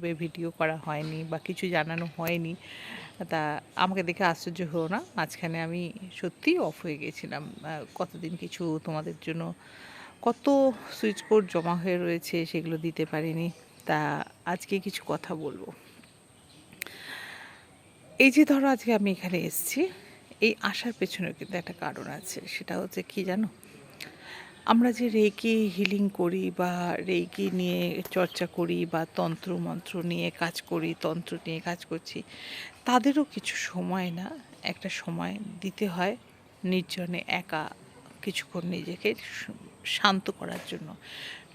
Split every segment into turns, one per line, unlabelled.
ইউটিউবে ভিডিও করা হয়নি বা কিছু জানানো হয়নি। তা আমাকে দেখে আশ্চর্য হও না, মাঝখানে আমি সত্যিই অফ হয়ে গেছিলাম। কতদিন কিছু তোমাদের জন্য কত সুইচ কোড জমা হয়ে রয়েছে, সেগুলো দিতে পারিনি। তা আজকে কিছু কথা বলবো। এই যে ধরো আজকে আমি এখানে এসেছি, এই আসার পেছনেও কিন্তু একটা কারণ আছে। সেটা হচ্ছে কি জানো, আমরা যে রেকি হিলিং করি বা রেকি নিয়ে চর্চা করি বা তন্ত্র মন্ত্র নিয়ে কাজ করি, তন্ত্র নিয়ে কাজ করছি, তাদেরও কিছু সময় না একটা সময় দিতে হয় নির্জনে একা কিছুক্ষণ নিজেকে শান্ত করার জন্য।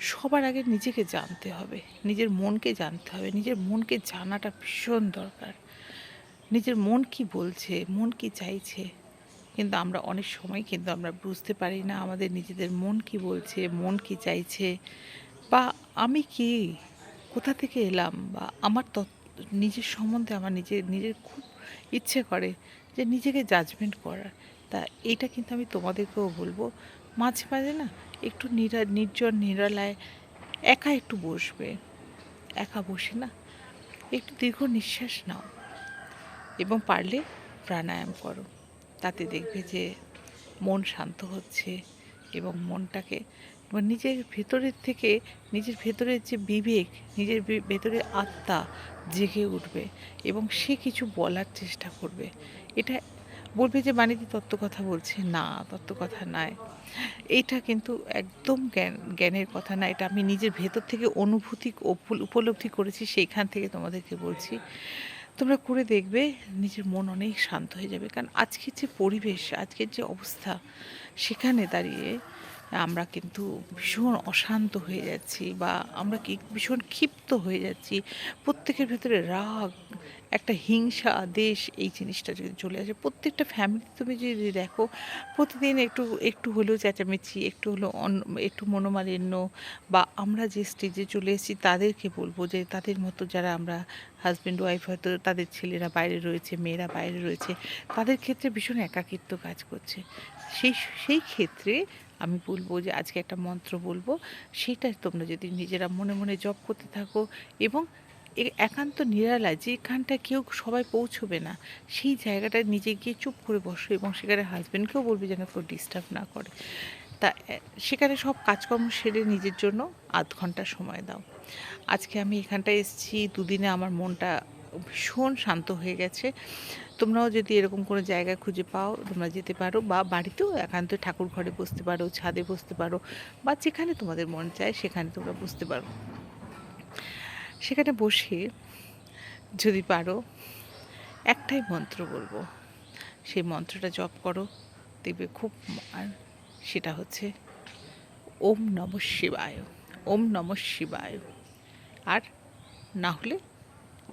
সবার আগে নিজেকে জানতে হবে, নিজের মনকে জানতে হবে। নিজের মনকে জানাটা ভীষণ দরকার। নিজের মন কি বলছে, মন কি চাইছে, কিন্তু আমরা অনেক সময় কিন্তু আমরা বুঝতে পারি না আমাদের নিজেদের মন কি বলছে, মন কি চাইছে, বা আমি কি, কোথা থেকে এলাম, বা আমার নিজের সম্বন্ধে আমার নিজের খুব ইচ্ছে করে যে নিজেকে জাজমেন্ট করার। তা এটা কিন্তু আমি তোমাদেরকেও বলবো, মাঝে মাঝে না একটু নির্জন নিরালায় একা একটু বসবে। একা বসে না একটু দীর্ঘ নিঃশ্বাস নাও এবং পারলে প্রাণায়াম করো। তাতে দেখবে যে মন শান্ত হচ্ছে এবং মনটাকে নিজের ভেতরের থেকে, নিজের ভেতরের যে বিবেক, নিজের ভেতরের আত্মা জেগে উঠবে এবং সে কিছু বলার চেষ্টা করবে। এটা বলবে যে বাণীতি তত্ত্ব কথা বলছে, না তত্ত্ব কথা নয়। এইটা কিন্তু একদম জ্ঞানের কথা না, এটা আমি নিজের ভেতর থেকে অনুভূতি উপলব্ধি করেছি, সেইখান থেকে তোমাদেরকে বলছি। তোমরা করে দেখবে নিজের মন অনেক শান্ত হয়ে যাবে। কারণ আজকের যে পরিবেশ, আজকের যে অবস্থা, সেখানে দাঁড়িয়ে আমরা কিন্তু ভীষণ অশান্ত হয়ে যাচ্ছি বা আমরা কি ভীষণ ক্ষিপ্ত হয়ে যাচ্ছি। প্রত্যেকের ভেতরে রাগ, একটা হিংসা, দেশ, এই জিনিসটা যদি চলে আসে প্রত্যেকটা ফ্যামিলি, তুমি যদি দেখো প্রতিদিন একটু একটু হলেও চেঁচামেচি, একটু হলেও একটু মনোমালিন্য, বা আমরা যে স্টেজে চলে এসেছি তাদেরকে বলবো যে তাদের মতো যারা আমরা হাজব্যান্ড ওয়াইফ, হয়তো তাদের ছেলেরা বাইরে রয়েছে, মেয়েরা বাইরে রয়েছে, তাদের ক্ষেত্রে ভীষণ একাকিত্ব কাজ করছে। সেই সেই ক্ষেত্রে আমি বলবো যে আজকে একটা মন্ত্র বলবো, সেটা তোমরা যদি নিজেরা মনে মনে জপ করতে থাকো এবং একান্ত নিরালায়, যেখানটা কেউ সবাই পৌঁছবে না, সেই জায়গাটায় নিজে গিয়ে চুপ করে বসো এবং সেখানে হাজব্যান্ডকেও বলবে যেন কেউ ডিস্টার্ব না করে। তা সেখানে সব কাজকর্ম সেরে নিজের জন্য আধ ঘন্টা সময় দাও। আজকে আমি এখানটায় এসেছি, দুদিনে আমার মনটা ভীষণ শান্ত হয়ে গেছে। তোমরাও যদি এরকম কোনো জায়গা খুঁজে পাও তোমরা যেতে পারো, বা বাড়িতেও একান্ত ঠাকুর ঘরে বসতে পারো, ছাদে বসতে পারো, বা যেখানে তোমাদের মন চায় সেখানে তোমরা বসতে পারো। সেখানে বসে যদি পারো একটাই মন্ত্র বলবো, সেই মন্ত্রটা জপ করো, দেখবে খুব। আর সেটা হচ্ছে ওম নমঃ শিবায়, ওম নমঃ শিবায়। আর না হলে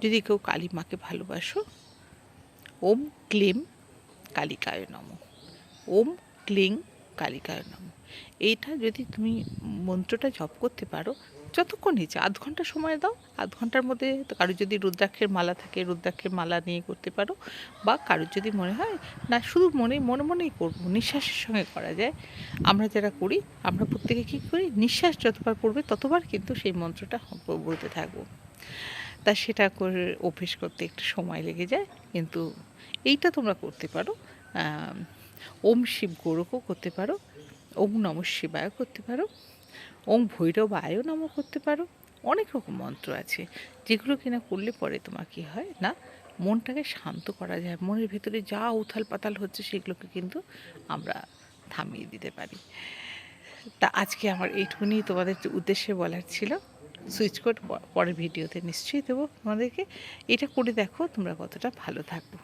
যদি কেউ কালী মাকে ভালোবাসো, ওম ক্লিম কালিকায় নমঃ, ওম ক্লিং কালিকায় নমঃ। এইটা যদি তুমি মন্ত্রটা জপ করতে পারো, যতক্ষণ ইচ্ছে আধ ঘন্টা সময় দাও। আধ ঘন্টার মধ্যে কারোর যদি রুদ্রাক্ষের মালা থাকে রুদ্রাক্ষের মালা নিয়ে করতে পারো, বা কারোর যদি মনে হয় না শুধু মনে মনেই করবো, নিঃশ্বাসের সঙ্গে করা যায়। আমরা যারা করি আমরা প্রত্যেকে কী করি, নিঃশ্বাস যতবার পড়বে ততবার কিন্তু সেই মন্ত্রটা বলতে থাকবো। তা সেটা করে অভ্যেস করতে একটু সময় লেগে যায়, কিন্তু এইটা তোমরা করতে পারো। ওম শিব গোরকও করতে পারো, ওম নমঃ শিবায় করতে পারো, ওম ভৈরবায়ও নমঃ করতে পারো। অনেক রকম মন্ত্র আছে যেগুলো কিনা করলে পরে তোমার কী হয় না, মনটাকে শান্ত করা যায়। মনের ভেতরে যা উথাল পাতাল হচ্ছে সেগুলোকে কিন্তু আমরা থামিয়ে দিতে পারি। তা আজকে আমার এইটুকুনি তোমাদের উদ্দেশ্যে বলার ছিল। সুইচ কোড পরের ভিডিওতে নিশ্চয়ই দেবো তোমাদেরকে। এটা করে দেখো তোমরা কতটা ভালো থাকো।